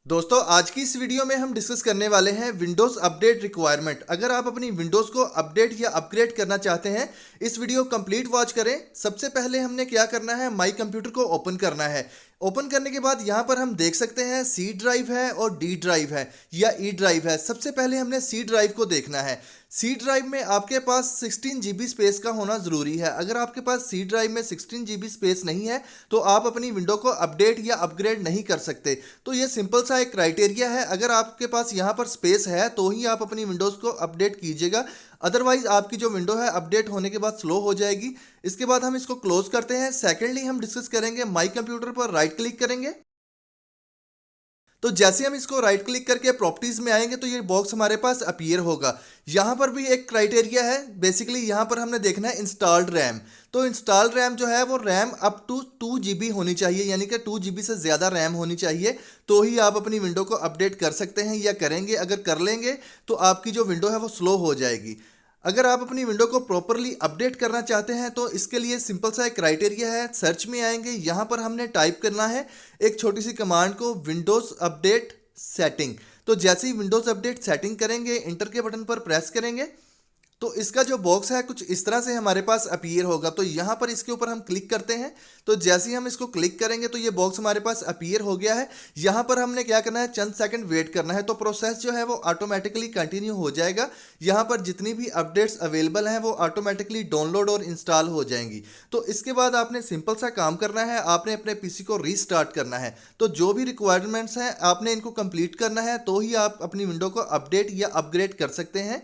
दोस्तों आज की इस वीडियो में हम डिस्कस करने वाले हैं विंडोज़ अपडेट रिक्वायरमेंट। अगर आप अपनी विंडोज़ को अपडेट या अपग्रेड करना चाहते हैं, इस वीडियो कंप्लीट वॉच करें। सबसे पहले हमने क्या करना है, माई कंप्यूटर को ओपन करना है। ओपन करने के बाद यहाँ पर हम देख सकते हैं सी ड्राइव है और डी ड्राइव है या ई ड्राइव है। सबसे पहले हमने सी ड्राइव को देखना है। सी ड्राइव में आपके पास 16 GB स्पेस का होना ज़रूरी है। अगर आपके पास सी ड्राइव में 16 GB स्पेस नहीं है तो आप अपनी विंडो को अपडेट या अपग्रेड नहीं कर सकते। तो ये सिंपल सा एक क्राइटेरिया है। अगर आपके पास यहाँ पर स्पेस है तो ही आप अपनी विंडोज़ को अपडेट कीजिएगा, अदरवाइज आपकी जो विंडो है अपडेट होने के बाद स्लो हो जाएगी। इसके बाद हम इसको क्लोज करते हैं। सेकेंडली हम डिस्कस करेंगे, माई कंप्यूटर पर राइट क्लिक करेंगे। तो जैसे हम इसको राइट क्लिक करके प्रॉपर्टीज में आएंगे तो ये बॉक्स हमारे पास अपीयर होगा। यहाँ पर भी एक क्राइटेरिया है, बेसिकली यहाँ पर हमने देखना है इंस्टॉल्ड रैम। तो इंस्टॉल्ड रैम जो है वो रैम अप टू 2 GB होनी चाहिए, यानी कि 2 GB से ज़्यादा रैम होनी चाहिए। तो ही आप अपनी विंडो को अपडेट कर सकते हैं या करेंगे। अगर कर लेंगे तो आपकी जो विंडो है वो स्लो हो जाएगी। अगर आप अपनी विंडो को प्रॉपरली अपडेट करना चाहते हैं तो इसके लिए सिंपल सा एक क्राइटेरिया है। सर्च में आएंगे, यहाँ पर हमने टाइप करना है एक छोटी सी कमांड को, विंडोज़ अपडेट सेटिंग। तो जैसे ही विंडोज़ अपडेट सेटिंग करेंगे, इंटर के बटन पर प्रेस करेंगे तो इसका जो बॉक्स है कुछ इस तरह से हमारे पास अपीयर होगा। तो यहाँ पर इसके ऊपर हम क्लिक करते हैं। तो जैसे ही हम इसको क्लिक करेंगे तो ये बॉक्स हमारे पास अपीयर हो गया है। यहाँ पर हमने क्या करना है, चंद सेकंड वेट करना है। तो प्रोसेस जो है वो ऑटोमेटिकली कंटिन्यू हो जाएगा। यहाँ पर जितनी भी अपडेट्स अवेलेबल हैं वो ऑटोमेटिकली डाउनलोड और इंस्टॉल हो जाएंगी। तो इसके बाद आपने सिंपल सा काम करना है, आपने अपने पीसी को रीस्टार्ट करना है। तो जो भी रिक्वायरमेंट्स हैं आपने इनको कंप्लीट करना है, तो ही आप अपनी विंडो को अपडेट या अपग्रेड कर सकते हैं।